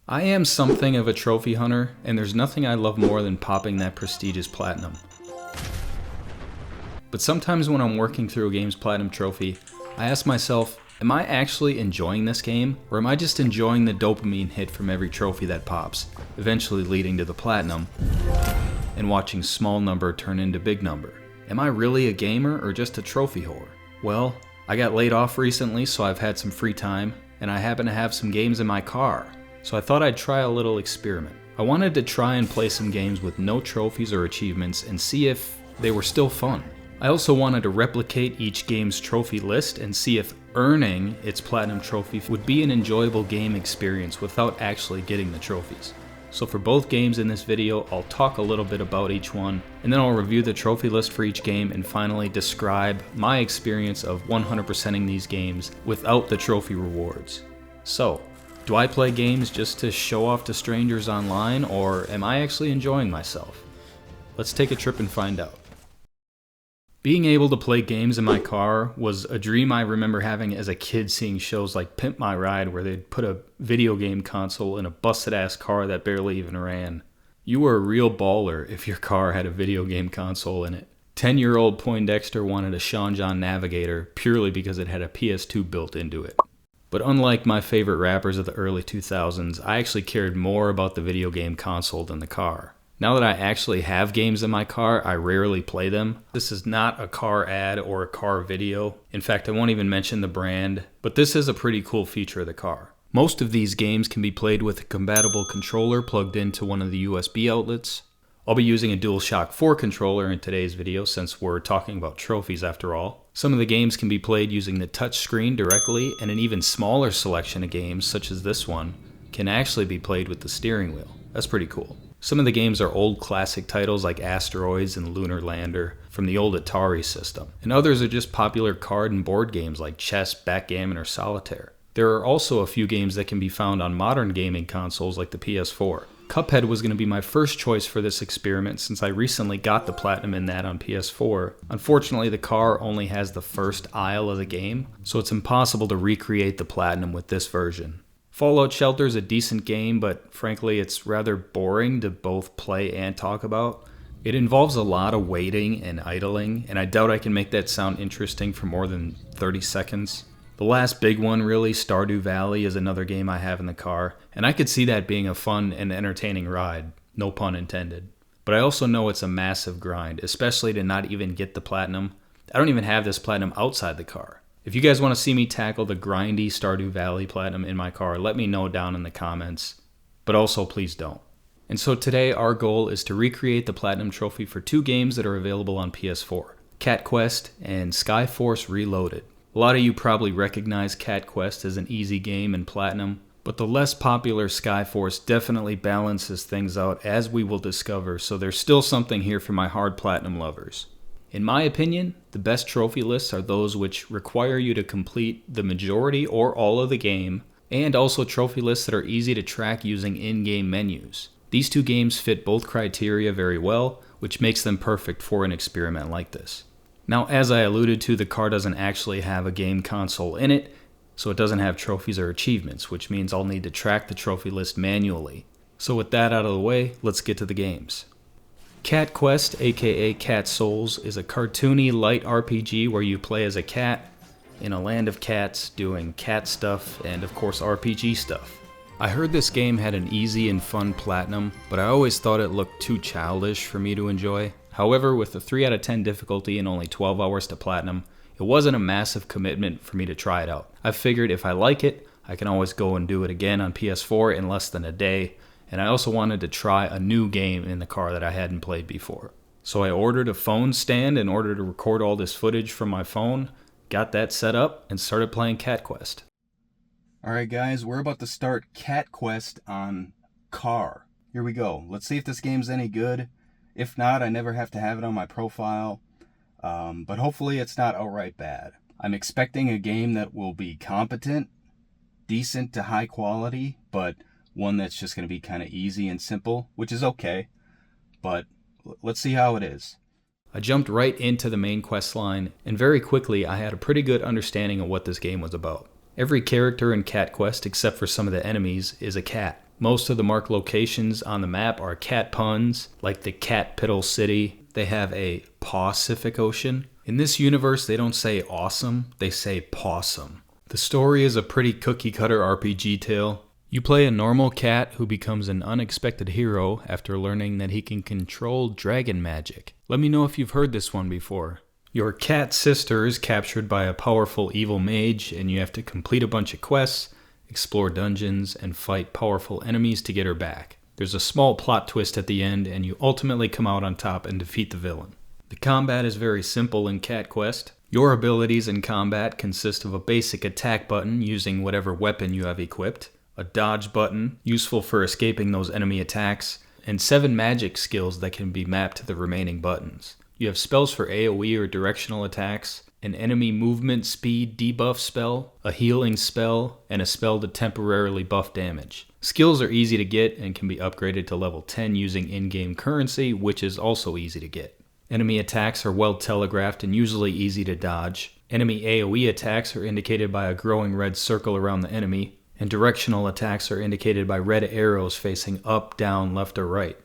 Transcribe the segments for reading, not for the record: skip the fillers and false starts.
I am something of a trophy hunter, and there's nothing I love more than popping that prestigious platinum. But sometimes when I'm working through a game's platinum trophy, I ask myself, am I actually enjoying this game, or am I just enjoying the dopamine hit from every trophy that pops, eventually leading to the platinum, and watching small number turn into big number? Am I really a gamer or just a trophy whore? Well, I got laid off recently, so I've had some free time, and I happen to have some games in my car. So I thought I'd try a little experiment. I wanted to try and play some games with no trophies or achievements and see if they were still fun. I also wanted to replicate each game's trophy list and see if earning its platinum trophy would be an enjoyable game experience without actually getting the trophies. So for both games in this video, I'll talk a little bit about each one, and then I'll review the trophy list for each game and finally describe my experience of 100%ing these games without the trophy rewards. So, do I play games just to show off to strangers online, or am I actually enjoying myself? Let's take a trip and find out. Being able to play games in my car was a dream I remember having as a kid, seeing shows like Pimp My Ride where they'd put a video game console in a busted ass car that barely even ran. You were a real baller if your car had a video game console in it. 10-year-old Poindexter wanted a Sean John Navigator purely because it had a PS2 built into it. But unlike my favorite rappers of the early 2000s, I actually cared more about the video game console than the car. Now that I actually have games in my car, I rarely play them. This is not a car ad or a car video. In fact, I won't even mention the brand, but this is a pretty cool feature of the car. Most of these games can be played with a compatible controller plugged into one of the USB outlets. I'll be using a DualShock 4 controller in today's video since we're talking about trophies after all. Some of the games can be played using the touchscreen directly, and an even smaller selection of games, such as this one, can actually be played with the steering wheel. That's pretty cool. Some of the games are old classic titles like Asteroids and Lunar Lander from the old Atari system, and others are just popular card and board games like chess, backgammon, or solitaire. There are also a few games that can be found on modern gaming consoles like the PS4. Cuphead was going to be my first choice for this experiment since I recently got the platinum in that on PS4. Unfortunately, the car only has the first aisle of the game, so it's impossible to recreate the platinum with this version. Fallout Shelter is a decent game, but frankly it's rather boring to both play and talk about. It involves a lot of waiting and idling, and I doubt I can make that sound interesting for more than 30 seconds. The last big one really, Stardew Valley, is another game I have in the car, and I could see that being a fun and entertaining ride, no pun intended. But I also know it's a massive grind, especially to not even get the platinum. I don't even have this platinum outside the car. If you guys want to see me tackle the grindy Stardew Valley platinum in my car, let me know down in the comments, but also please don't. And so today our goal is to recreate the platinum trophy for two games that are available on PS4, Cat Quest and Skyforce Reloaded. A lot of you probably recognize Cat Quest as an easy game in platinum, but the less popular Skyforce definitely balances things out, as we will discover, so there's still something here for my hard platinum lovers. In my opinion, the best trophy lists are those which require you to complete the majority or all of the game, and also trophy lists that are easy to track using in-game menus. These two games fit both criteria very well, which makes them perfect for an experiment like this. Now, as I alluded to, the car doesn't actually have a game console in it, so it doesn't have trophies or achievements, which means I'll need to track the trophy list manually. So with that out of the way, let's get to the games. Cat Quest, aka Cat Souls, is a cartoony light RPG where you play as a cat in a land of cats doing cat stuff and of course RPG stuff. I heard this game had an easy and fun platinum, but I always thought it looked too childish for me to enjoy. However, with a 3 out of 10 difficulty and only 12 hours to platinum, it wasn't a massive commitment for me to try it out. I figured if I like it, I can always go and do it again on PS4 in less than a day, and I also wanted to try a new game in the car that I hadn't played before. So I ordered a phone stand in order to record all this footage from my phone, got that set up, and started playing Cat Quest. Alright guys, we're about to start Cat Quest on car. Here we go. Let's see if this game's any good. If not, I never have to have it on my profile, but hopefully it's not outright bad. I'm expecting a game that will be competent, decent to high quality, but one that's just going to be kind of easy and simple, which is okay, but let's see how it is. I jumped right into the main quest line, and very quickly I had a pretty good understanding of what this game was about. Every character in Cat Quest, except for some of the enemies, is a cat. Most of the marked locations on the map are cat puns, like the Cat Piddle City. They have a Pacific Ocean. In this universe, they don't say awesome, they say possum. The story is a pretty cookie-cutter RPG tale. You play a normal cat who becomes an unexpected hero after learning that he can control dragon magic. Let me know if you've heard this one before. Your cat sister is captured by a powerful evil mage, and you have to complete a bunch of quests, explore dungeons, and fight powerful enemies to get her back. There's a small plot twist at the end, and you ultimately come out on top and defeat the villain. The combat is very simple in Cat Quest. Your abilities in combat consist of a basic attack button using whatever weapon you have equipped, a dodge button, useful for escaping those enemy attacks, and 7 magic skills that can be mapped to the remaining buttons. You have spells for AoE or directional attacks, an enemy movement speed debuff spell, a healing spell, and a spell to temporarily buff damage. Skills are easy to get and can be upgraded to level 10 using in-game currency, which is also easy to get. Enemy attacks are well telegraphed and usually easy to dodge. Enemy AoE attacks are indicated by a growing red circle around the enemy, and directional attacks are indicated by red arrows facing up, down, left, or right.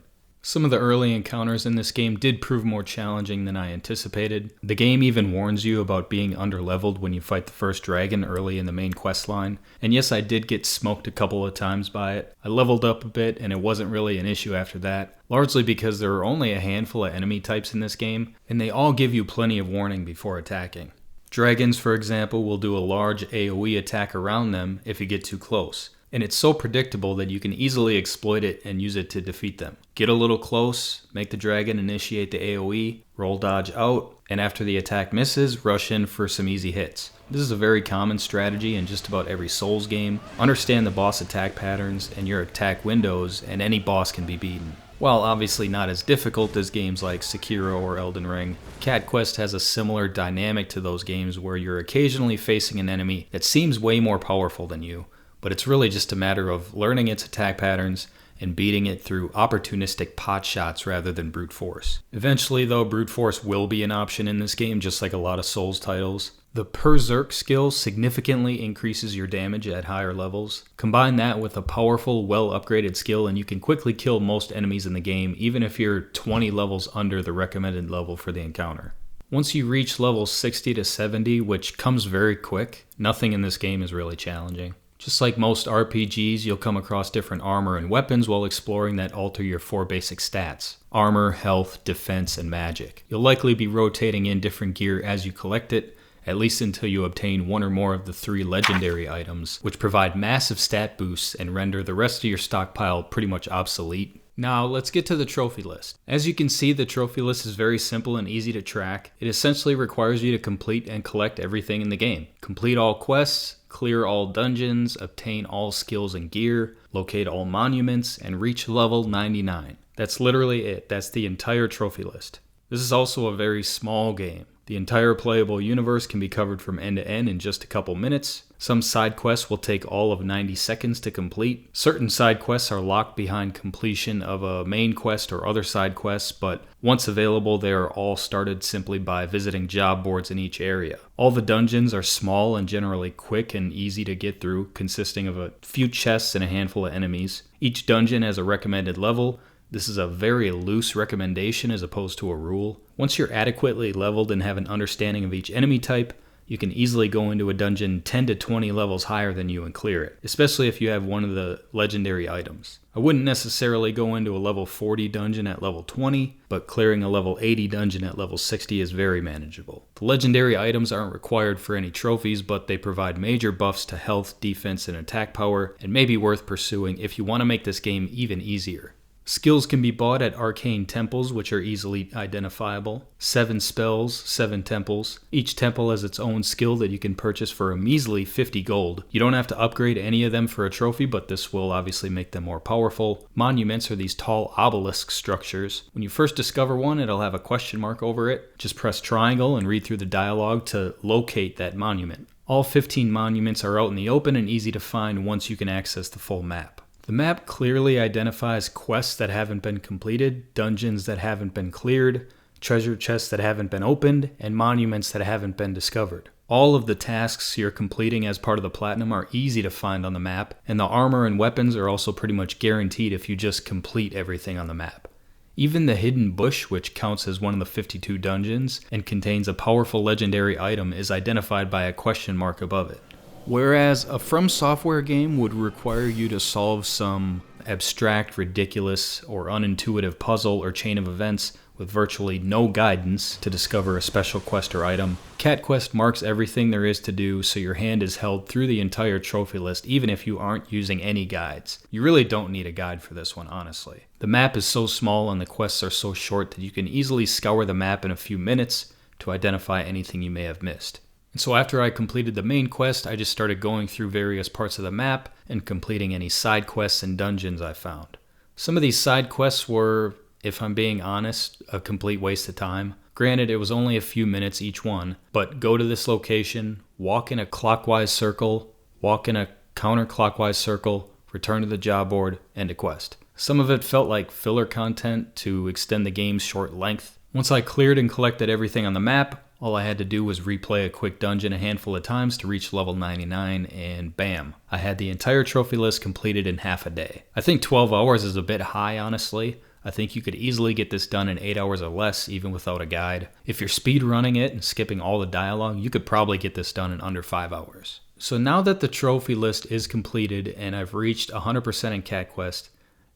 Some of the early encounters in this game did prove more challenging than I anticipated. The game even warns you about being underleveled when you fight the first dragon early in the main quest line. And yes, I did get smoked a couple of times by it. I leveled up a bit and it wasn't really an issue after that, largely because there are only a handful of enemy types in this game, and they all give you plenty of warning before attacking. Dragons, for example, will do a large AoE attack around them if you get too close. And it's so predictable that you can easily exploit it and use it to defeat them. Get a little close, make the dragon initiate the AoE, roll dodge out, and after the attack misses, rush in for some easy hits. This is a very common strategy in just about every Souls game. Understand the boss attack patterns and your attack windows, and any boss can be beaten. While obviously not as difficult as games like Sekiro or Elden Ring, Cat Quest has a similar dynamic to those games where you're occasionally facing an enemy that seems way more powerful than you, but it's really just a matter of learning its attack patterns and beating it through opportunistic pot shots rather than brute force. Eventually, though, brute force will be an option in this game, just like a lot of Souls titles. The Berserk skill significantly increases your damage at higher levels. Combine that with a powerful, well-upgraded skill and you can quickly kill most enemies in the game, even if you're 20 levels under the recommended level for the encounter. Once you reach level 60 to 70, which comes very quick, nothing in this game is really challenging. Just like most RPGs, you'll come across different armor and weapons while exploring that alter your 4 basic stats: armor, health, defense, and magic. You'll likely be rotating in different gear as you collect it, at least until you obtain 1 or more of the 3 legendary items, which provide massive stat boosts and render the rest of your stockpile pretty much obsolete. Now, let's get to the trophy list. As you can see, the trophy list is very simple and easy to track. It essentially requires you to complete and collect everything in the game. Complete all quests, clear all dungeons, obtain all skills and gear, locate all monuments, and reach level 99. That's literally it. That's the entire trophy list. This is also a very small game. The entire playable universe can be covered from end to end in just a couple minutes. Some side quests will take all of 90 seconds to complete. Certain side quests are locked behind completion of a main quest or other side quests, but once available, they are all started simply by visiting job boards in each area. All the dungeons are small and generally quick and easy to get through, consisting of a few chests and a handful of enemies. Each dungeon has a recommended level. This is a very loose recommendation as opposed to a rule. Once you're adequately leveled and have an understanding of each enemy type, you can easily go into a dungeon 10 to 20 levels higher than you and clear it, especially if you have one of the legendary items. I wouldn't necessarily go into a level 40 dungeon at level 20, but clearing a level 80 dungeon at level 60 is very manageable. The legendary items aren't required for any trophies, but they provide major buffs to health, defense, and attack power, and may be worth pursuing if you want to make this game even easier. Skills can be bought at arcane temples, which are easily identifiable. 7 spells, 7 temples. Each temple has its own skill that you can purchase for a measly 50 gold. You don't have to upgrade any of them for a trophy, but this will obviously make them more powerful. Monuments are these tall obelisk structures. When you first discover one, it'll have a question mark over it. Just press triangle and read through the dialogue to locate that monument. All 15 monuments are out in the open and easy to find once you can access the full map. The map clearly identifies quests that haven't been completed, dungeons that haven't been cleared, treasure chests that haven't been opened, and monuments that haven't been discovered. All of the tasks you're completing as part of the Platinum are easy to find on the map, and the armor and weapons are also pretty much guaranteed if you just complete everything on the map. Even the hidden bush, which counts as one of the 52 dungeons and contains a powerful legendary item, is identified by a question mark above it. Whereas a From Software game would require you to solve some abstract, ridiculous, or unintuitive puzzle or chain of events with virtually no guidance to discover a special quest or item, Cat Quest marks everything there is to do, so your hand is held through the entire trophy list even if you aren't using any guides. You really don't need a guide for this one, honestly. The map is so small and the quests are so short that you can easily scour the map in a few minutes to identify anything you may have missed. And so after I completed the main quest, I just started going through various parts of the map and completing any side quests and dungeons I found. Some of these side quests were, if I'm being honest, a complete waste of time. Granted, it was only a few minutes each one, but go to this location, walk in a clockwise circle, walk in a counterclockwise circle, return to the job board, end a quest. Some of it felt like filler content to extend the game's short length. Once I cleared and collected everything on the map, all I had to do was replay a quick dungeon a handful of times to reach level 99, and bam, I had the entire trophy list completed in half a day. I think 12 hours is a bit high, honestly. I think you could easily get this done in 8 hours or less, even without a guide. If you're speed running it and skipping all the dialogue, you could probably get this done in under 5 hours. So now that the trophy list is completed and I've reached 100% in Cat Quest,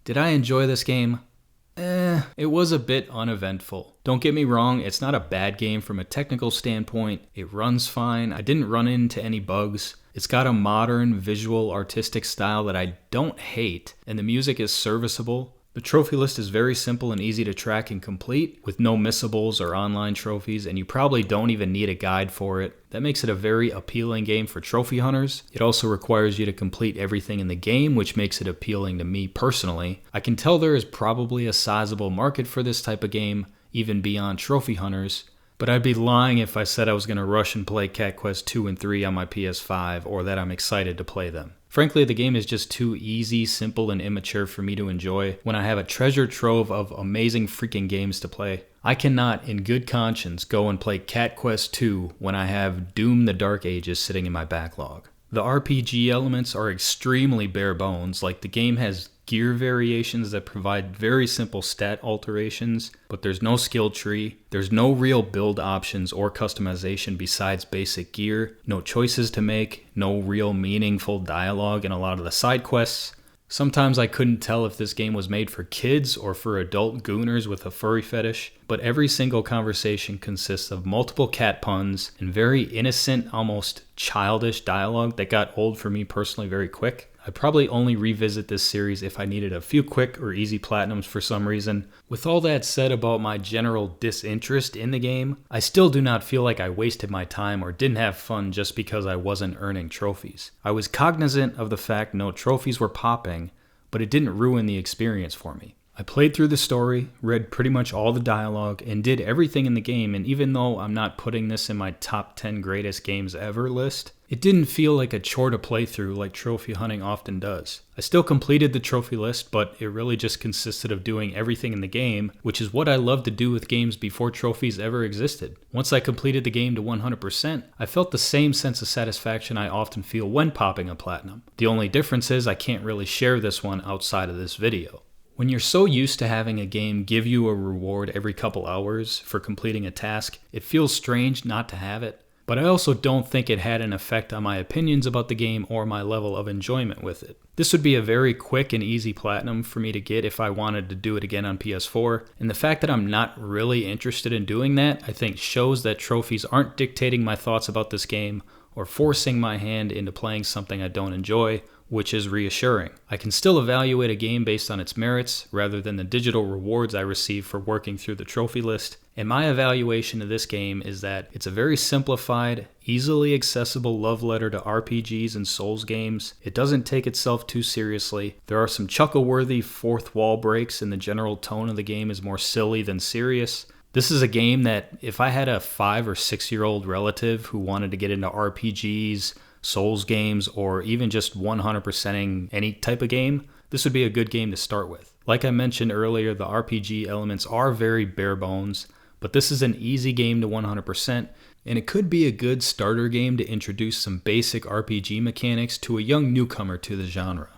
did I enjoy this game? It was a bit uneventful. Don't get me wrong, it's not a bad game from a technical standpoint. It runs fine. I didn't run into any bugs. It's got a modern, visual, artistic style that I don't hate, and the music is serviceable. The trophy list is very simple and easy to track and complete, with no missables or online trophies, and you probably don't even need a guide for it. That makes it a very appealing game for trophy hunters. It also requires you to complete everything in the game, which makes it appealing to me personally. I can tell there is probably a sizable market for this type of game, even beyond trophy hunters, but I'd be lying if I said I was going to rush and play Cat Quest 2 and 3 on my PS5, or that I'm excited to play them. Frankly, the game is just too easy, simple, and immature for me to enjoy when I have a treasure trove of amazing freaking games to play. I cannot, in good conscience, go and play Cat Quest 2 when I have Doom the Dark Ages sitting in my backlog. The RPG elements are extremely bare bones, like the game has gear variations that provide very simple stat alterations, but there's no skill tree, there's no real build options or customization besides basic gear, no choices to make, no real meaningful dialogue in a lot of the side quests. Sometimes I couldn't tell if this game was made for kids or for adult gooners with a furry fetish, but every single conversation consists of multiple cat puns and very innocent, almost childish dialogue that got old for me personally very quick. I'd probably only revisit this series if I needed a few quick or easy platinums for some reason. With all that said about my general disinterest in the game, I still do not feel like I wasted my time or didn't have fun just because I wasn't earning trophies. I was cognizant of the fact no trophies were popping, but it didn't ruin the experience for me. I played through the story, read pretty much all the dialogue, and did everything in the game, and even though I'm not putting this in my top 10 greatest games ever list, it didn't feel like a chore to play through like trophy hunting often does. I still completed the trophy list, but it really just consisted of doing everything in the game, which is what I loved to do with games before trophies ever existed. Once I completed the game to 100%, I felt the same sense of satisfaction I often feel when popping a platinum. The only difference is I can't really share this one outside of this video. When you're so used to having a game give you a reward every couple hours for completing a task, it feels strange not to have it. But I also don't think it had an effect on my opinions about the game or my level of enjoyment with it. This would be a very quick and easy platinum for me to get if I wanted to do it again on PS4, and the fact that I'm not really interested in doing that, I think shows that trophies aren't dictating my thoughts about this game or forcing my hand into playing something I don't enjoy, which is reassuring. I can still evaluate a game based on its merits rather than the digital rewards I receive for working through the trophy list, and my evaluation of this game is that it's a very simplified, easily accessible love letter to RPGs and Souls games. It doesn't take itself too seriously. There are some chuckle-worthy fourth wall breaks, and the general tone of the game is more silly than serious. This is a game that if I had a 5 or 6 year old relative who wanted to get into RPGs, Souls games, or even just 100%ing any type of game, this would be a good game to start with. Like I mentioned earlier, the RPG elements are very bare bones, but this is an easy game to 100%, and it could be a good starter game to introduce some basic RPG mechanics to a young newcomer to the genre.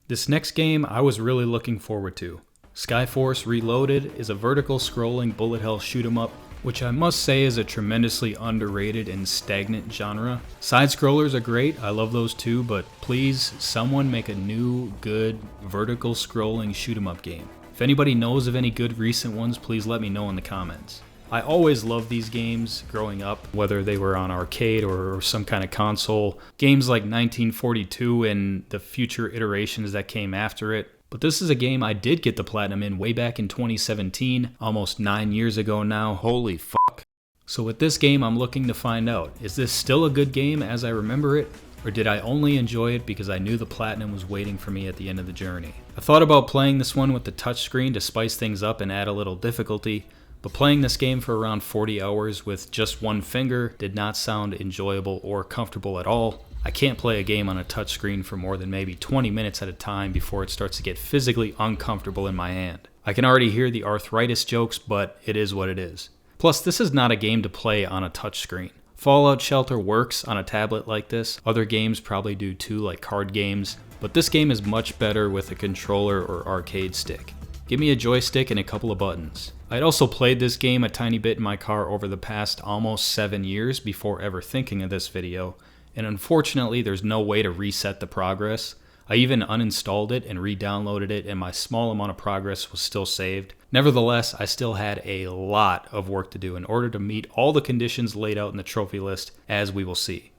This next game I was really looking forward to. Skyforce Reloaded is a vertical scrolling bullet hell shoot 'em up, which I must say is a tremendously underrated and stagnant genre. Side scrollers are great, I love those too, but please, someone make a new, good, vertical scrolling shoot 'em up game. If anybody knows of any good recent ones, please let me know in the comments. I always loved these games growing up, whether they were on arcade or some kind of console. Games like 1942 and the future iterations that came after it. But this is a game I did get the platinum in way back in 2017, almost 9 years ago now. Holy fuck. So with this game, I'm looking to find out, is this still a good game as I remember it? Or did I only enjoy it because I knew the platinum was waiting for me at the end of the journey? I thought about playing this one with the touchscreen to spice things up and add a little difficulty, but playing this game for around 40 hours with just one finger did not sound enjoyable or comfortable at all. I can't play a game on a touchscreen for more than maybe 20 minutes at a time before it starts to get physically uncomfortable in my hand. I can already hear the arthritis jokes, but it is what it is. Plus, this is not a game to play on a touchscreen. Fallout Shelter works on a tablet like this. Other games probably do too, like card games, but this game is much better with a controller or arcade stick. Give me a joystick and a couple of buttons. I'd also played this game a tiny bit in my car over the past almost 7 years before ever thinking of this video, and unfortunately there's no way to reset the progress. I even uninstalled it and re-downloaded it, and my small amount of progress was still saved. Nevertheless, I still had a lot of work to do in order to meet all the conditions laid out in the trophy list, as we will see.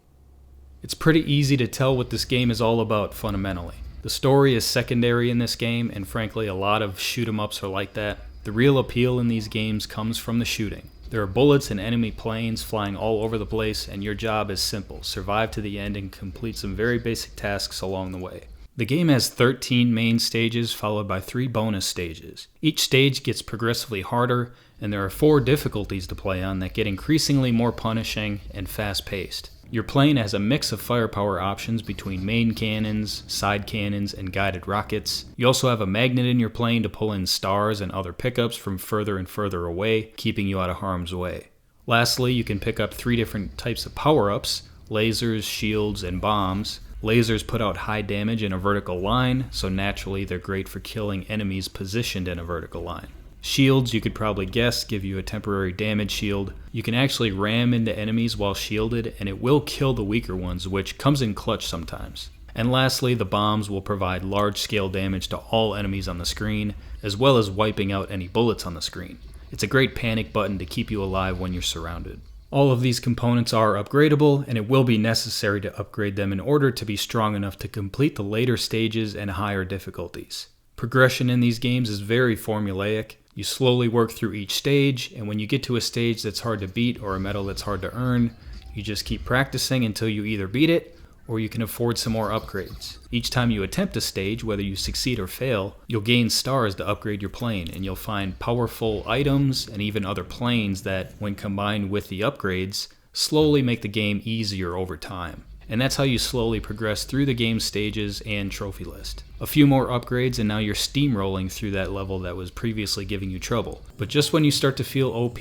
It's pretty easy to tell what this game is all about fundamentally. The story is secondary in this game, and frankly a lot of shoot-em-ups are like that. The real appeal in these games comes from the shooting. There are bullets and enemy planes flying all over the place, and your job is simple: survive to the end and complete some very basic tasks along the way. The game has 13 main stages followed by 3 bonus stages. Each stage gets progressively harder, and there are 4 difficulties to play on that get increasingly more punishing and fast-paced. Your plane has a mix of firepower options between main cannons, side cannons, and guided rockets. You also have a magnet in your plane to pull in stars and other pickups from further and further away, keeping you out of harm's way. Lastly, you can pick up 3 different types of power-ups: lasers, shields, and bombs. Lasers put out high damage in a vertical line, so naturally they're great for killing enemies positioned in a vertical line. Shields, you could probably guess, give you a temporary damage shield. You can actually ram into enemies while shielded, and it will kill the weaker ones, which comes in clutch sometimes. And lastly, the bombs will provide large-scale damage to all enemies on the screen, as well as wiping out any bullets on the screen. It's a great panic button to keep you alive when you're surrounded. All of these components are upgradable, and it will be necessary to upgrade them in order to be strong enough to complete the later stages and higher difficulties. Progression in these games is very formulaic. You slowly work through each stage, and when you get to a stage that's hard to beat or a medal that's hard to earn, you just keep practicing until you either beat it or you can afford some more upgrades. Each time you attempt a stage, whether you succeed or fail, you'll gain stars to upgrade your plane, and you'll find powerful items and even other planes that, when combined with the upgrades, slowly make the game easier over time. And that's how you slowly progress through the game stages and trophy list. A few more upgrades and now you're steamrolling through that level that was previously giving you trouble. But just when you start to feel OP,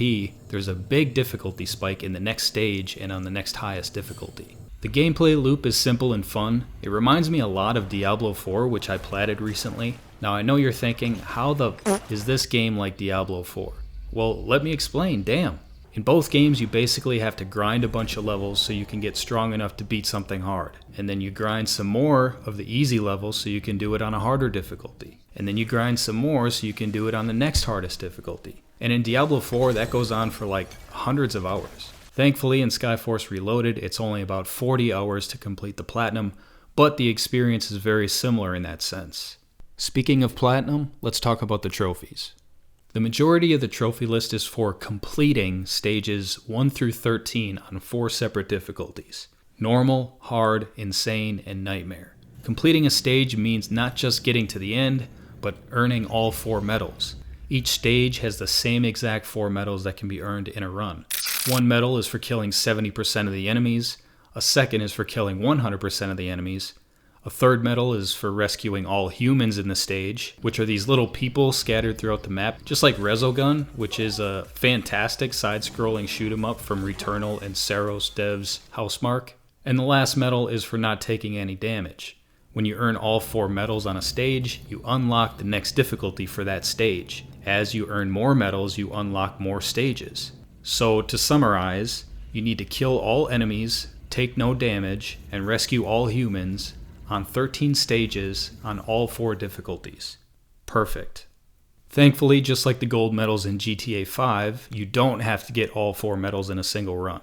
there's a big difficulty spike in the next stage and on the next highest difficulty. The gameplay loop is simple and fun. It reminds me a lot of Diablo 4, which I platted recently. Now I know you're thinking, how the is this game like Diablo 4? Well, let me explain, damn. In both games, you basically have to grind a bunch of levels so you can get strong enough to beat something hard. And then you grind some more of the easy levels so you can do it on a harder difficulty. And then you grind some more so you can do it on the next hardest difficulty. And in Diablo 4, that goes on for like hundreds of hours. Thankfully, in Skyforce Reloaded, it's only about 40 hours to complete the platinum, but the experience is very similar in that sense. Speaking of platinum, let's talk about the trophies. The majority of the trophy list is for completing stages 1 through 13 on 4 separate difficulties: normal, hard, insane, and nightmare. Completing a stage means not just getting to the end, but earning all 4 medals. Each stage has the same exact 4 medals that can be earned in a run. One medal is for killing 70% of the enemies, a second is for killing 100% of the enemies, A third medal is for rescuing all humans in the stage, which are these little people scattered throughout the map, just like Resogun, which is a fantastic side-scrolling shoot-'em-up from Returnal and Saros Dev's Housemarque. And the last medal is for not taking any damage. When you earn all 4 medals on a stage, you unlock the next difficulty for that stage. As you earn more medals, you unlock more stages. So to summarize, you need to kill all enemies, take no damage, and rescue all humans on 13 stages on all 4 difficulties. Perfect. Thankfully, just like the gold medals in GTA 5, you don't have to get all 4 medals in a single run.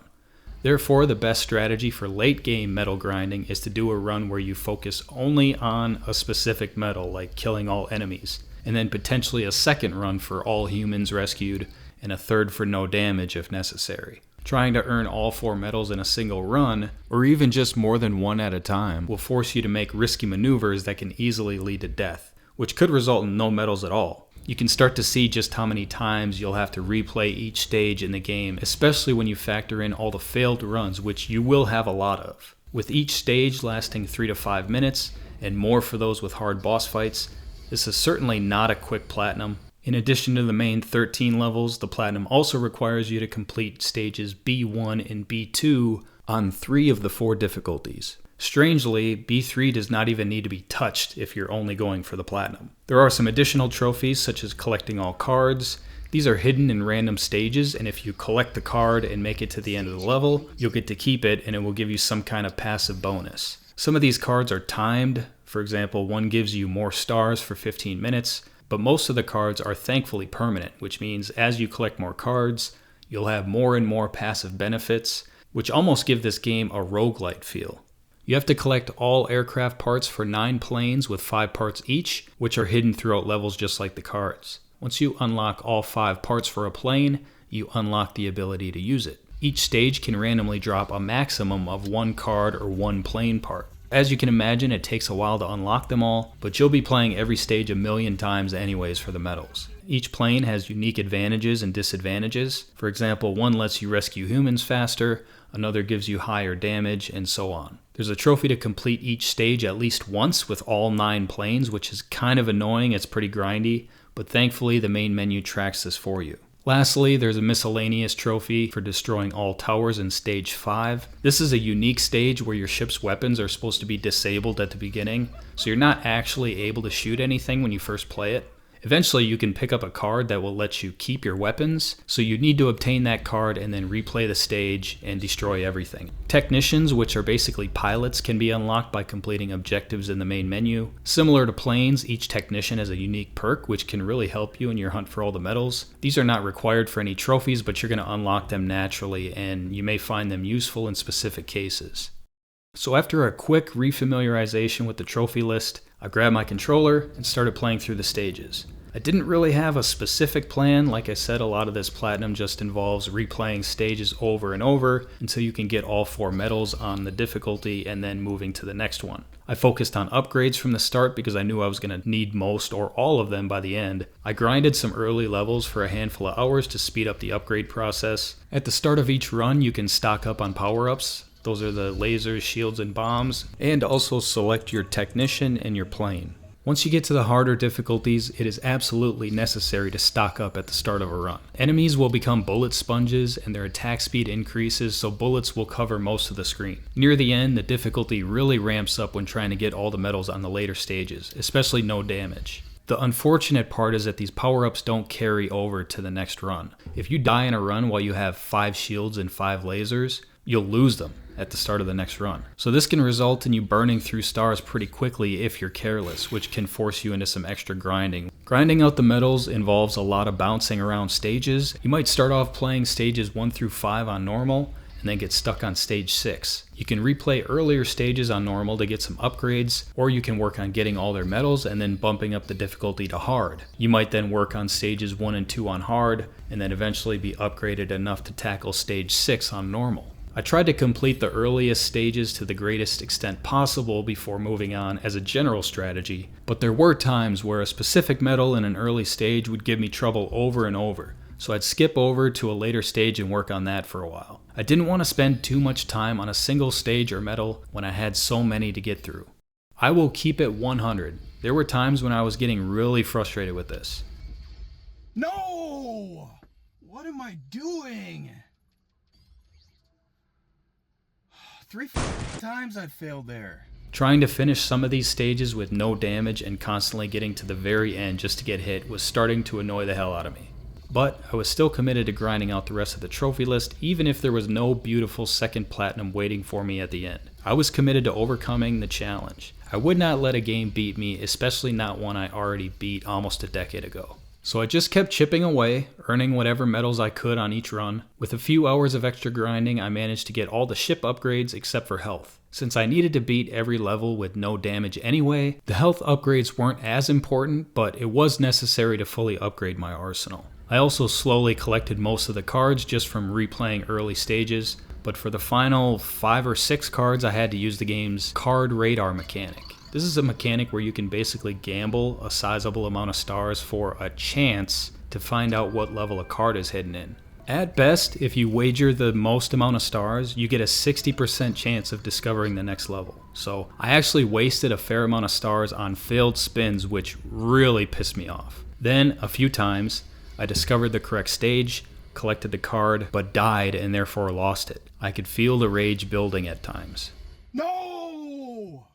Therefore, the best strategy for late game medal grinding is to do a run where you focus only on a specific medal, like killing all enemies, and then potentially a second run for all humans rescued, and a third for no damage if necessary. Trying to earn all 4 medals in a single run, or even just more than one at a time, will force you to make risky maneuvers that can easily lead to death, which could result in no medals at all. You can start to see just how many times you'll have to replay each stage in the game, especially when you factor in all the failed runs, which you will have a lot of. With each stage lasting 3 to 5 minutes, and more for those with hard boss fights, this is certainly not a quick platinum. In addition to the main 13 levels, the platinum also requires you to complete stages B1 and B2 on 3 of the 4 difficulties. Strangely, B3 does not even need to be touched if you're only going for the platinum. There are some additional trophies such as collecting all cards. These are hidden in random stages, and if you collect the card and make it to the end of the level, you'll get to keep it and it will give you some kind of passive bonus. Some of these cards are timed. For example, one gives you more stars for 15 minutes, but most of the cards are thankfully permanent, which means as you collect more cards, you'll have more and more passive benefits, which almost give this game a roguelite feel. You have to collect all aircraft parts for 9 planes with 5 parts each, which are hidden throughout levels just like the cards. Once you unlock all 5 parts for a plane, you unlock the ability to use it. Each stage can randomly drop a maximum of 1 card or 1 plane part. As you can imagine, it takes a while to unlock them all, but you'll be playing every stage a million times anyways for the medals. Each plane has unique advantages and disadvantages. For example, one lets you rescue humans faster, another gives you higher damage, and so on. There's a trophy to complete each stage at least once with all 9 planes, which is kind of annoying, it's pretty grindy, but thankfully the main menu tracks this for you. Lastly, there's a miscellaneous trophy for destroying all towers in stage 5. This is a unique stage where your ship's weapons are supposed to be disabled at the beginning, so you're not actually able to shoot anything when you first play it. Eventually you can pick up a card that will let you keep your weapons, so you need to obtain that card and then replay the stage and destroy everything. Technicians, which are basically pilots, can be unlocked by completing objectives in the main menu. Similar to planes, each technician has a unique perk which can really help you in your hunt for all the medals. These are not required for any trophies, but you're going to unlock them naturally and you may find them useful in specific cases. So after a quick refamiliarization with the trophy list, I grabbed my controller and started playing through the stages. I didn't really have a specific plan. Like I said, a lot of this platinum just involves replaying stages over and over until you can get all 4 medals on the difficulty and then moving to the next one. I focused on upgrades from the start because I knew I was going to need most or all of them by the end. I grinded some early levels for a handful of hours to speed up the upgrade process. At the start of each run, you can stock up on power-ups. Those are the lasers, shields, and bombs, and also select your technician and your plane. Once you get to the harder difficulties, it is absolutely necessary to stock up at the start of a run. Enemies will become bullet sponges and their attack speed increases, so bullets will cover most of the screen. Near the end, the difficulty really ramps up when trying to get all the medals on the later stages, especially no damage. The unfortunate part is that these power-ups don't carry over to the next run. If you die in a run while you have 5 shields and 5 lasers, you'll lose them at the start of the next run. So this can result in you burning through stars pretty quickly if you're careless, which can force you into some extra grinding. Grinding out the medals involves a lot of bouncing around stages. You might start off playing stages 1 through 5 on normal, and then get stuck on stage 6. You can replay earlier stages on normal to get some upgrades, or you can work on getting all their medals and then bumping up the difficulty to hard. You might then work on stages 1 and 2 on hard, and then eventually be upgraded enough to tackle stage 6 on normal. I tried to complete the earliest stages to the greatest extent possible before moving on as a general strategy, but there were times where a specific medal in an early stage would give me trouble over and over, so I'd skip over to a later stage and work on that for a while. I didn't want to spend too much time on a single stage or medal when I had so many to get through. I will keep it 100. There were times when I was getting really frustrated with this. No! What am I doing? 3 times I failed there. Trying to finish some of these stages with no damage and constantly getting to the very end just to get hit was starting to annoy the hell out of me. But I was still committed to grinding out the rest of the trophy list, even if there was no beautiful second platinum waiting for me at the end. I was committed to overcoming the challenge. I would not let a game beat me, especially not one I already beat almost a decade ago. So I just kept chipping away, earning whatever medals I could on each run. With a few hours of extra grinding, I managed to get all the ship upgrades except for health. Since I needed to beat every level with no damage anyway, the health upgrades weren't as important, but it was necessary to fully upgrade my arsenal. I also slowly collected most of the cards just from replaying early stages, but for the final 5 or 6 cards I had to use the game's card radar mechanic. This is a mechanic where you can basically gamble a sizable amount of stars for a chance to find out what level a card is hidden in. At best, if you wager the most amount of stars, you get a 60% chance of discovering the next level. So I actually wasted a fair amount of stars on failed spins, which really pissed me off. Then, a few times, I discovered the correct stage, collected the card, but died and therefore lost it. I could feel the rage building at times. No!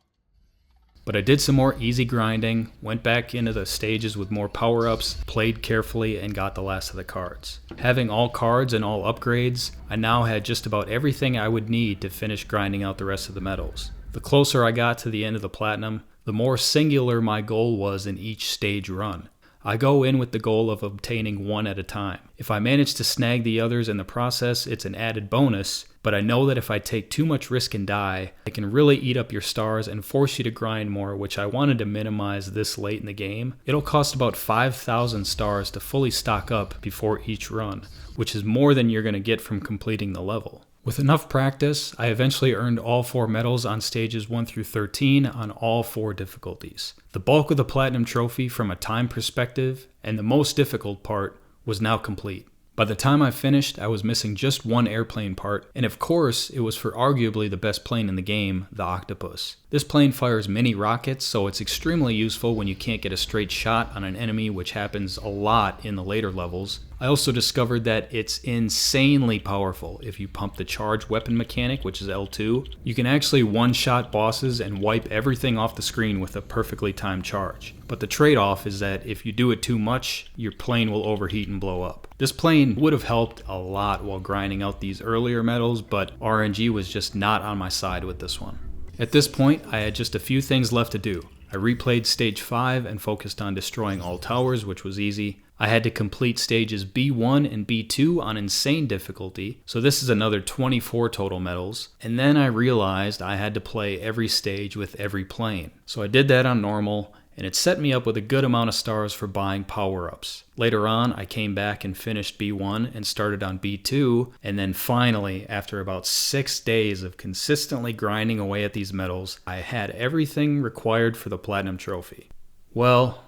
But I did some more easy grinding, went back into the stages with more power-ups, played carefully, and got the last of the cards. Having all cards and all upgrades, I now had just about everything I would need to finish grinding out the rest of the medals. The closer I got to the end of the platinum, the more singular my goal was in each stage run. I go in with the goal of obtaining one at a time. If I manage to snag the others in the process, it's an added bonus, but I know that if I take too much risk and die, it can really eat up your stars and force you to grind more, which I wanted to minimize this late in the game. It'll cost about 5,000 stars to fully stock up before each run, which is more than you're going to get from completing the level. With enough practice, I eventually earned all 4 medals on stages 1 through 13 on all 4 difficulties. The bulk of the Platinum Trophy from a time perspective, and the most difficult part, was now complete. By the time I finished, I was missing just one airplane part, and of course, it was for arguably the best plane in the game, the Octopus. This plane fires mini rockets, so it's extremely useful when you can't get a straight shot on an enemy, which happens a lot in the later levels. I also discovered that it's insanely powerful if you pump the charge weapon mechanic, which is L2. You can actually one-shot bosses and wipe everything off the screen with a perfectly timed charge. But the trade-off is that if you do it too much, your plane will overheat and blow up. This plane would have helped a lot while grinding out these earlier medals, but RNG was just not on my side with this one. At this point, I had just a few things left to do. I replayed stage 5 and focused on destroying all towers, which was easy. I had to complete stages B1 and B2 on insane difficulty, so this is another 24 total medals. And then I realized I had to play every stage with every plane. So I did that on normal, and it set me up with a good amount of stars for buying power-ups. Later on, I came back and finished B1 and started on B2, and then finally, after about 6 days of consistently grinding away at these medals, I had everything required for the Platinum Trophy. Well,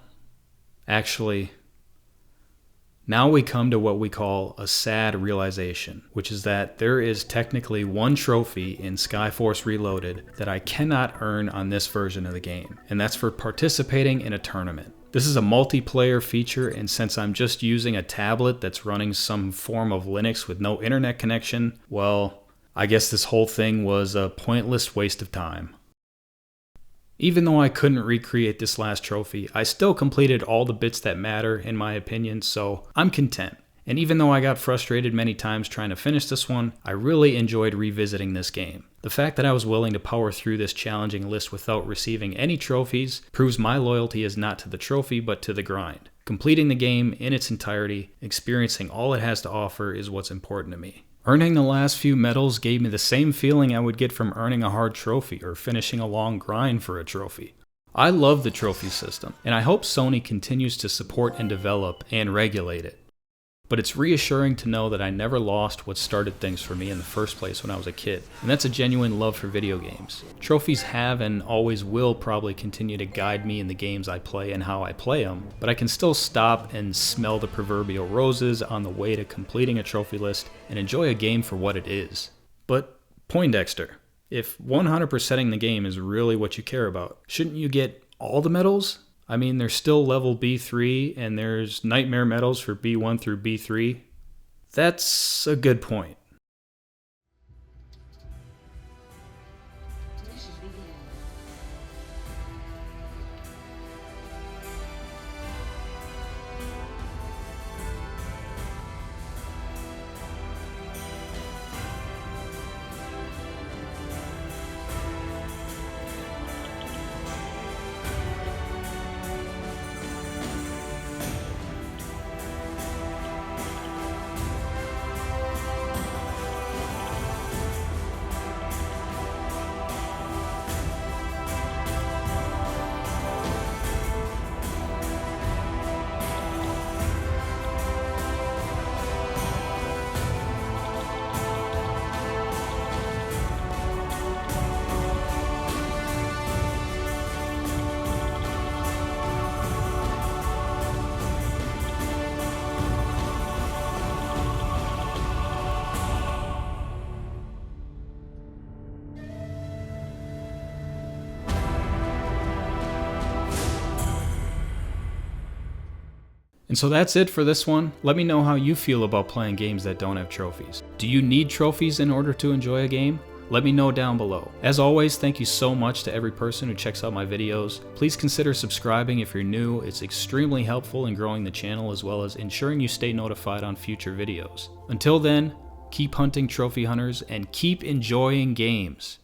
actually, now we come to what we call a sad realization, which is that there is technically one trophy in Skyforce Reloaded that I cannot earn on this version of the game, and that's for participating in a tournament. This is a multiplayer feature, and since I'm just using a tablet that's running some form of Linux with no internet connection, well, I guess this whole thing was a pointless waste of time. Even though I couldn't recreate this last trophy, I still completed all the bits that matter in my opinion, so I'm content. And even though I got frustrated many times trying to finish this one, I really enjoyed revisiting this game. The fact that I was willing to power through this challenging list without receiving any trophies proves my loyalty is not to the trophy but to the grind. Completing the game in its entirety, experiencing all it has to offer is what's important to me. Earning the last few medals gave me the same feeling I would get from earning a hard trophy or finishing a long grind for a trophy. I love the trophy system, and I hope Sony continues to support and develop and regulate it. But it's reassuring to know that I never lost what started things for me in the first place when I was a kid, and that's a genuine love for video games. Trophies have and always will probably continue to guide me in the games I play and how I play them, but I can still stop and smell the proverbial roses on the way to completing a trophy list and enjoy a game for what it is. But Poindexter, If 100%ing the game is really what you care about, shouldn't you get all the medals? I mean, there's still level B3 and there's nightmare medals for B1 through B3. That's a good point. And so that's it for this one. Let me know how you feel about playing games that don't have trophies. Do you need trophies in order to enjoy a game? Let me know down below. As always, thank you so much to every person who checks out my videos. Please consider subscribing if you're new. It's extremely helpful in growing the channel as well as ensuring you stay notified on future videos. Until then, keep hunting trophy hunters and keep enjoying games.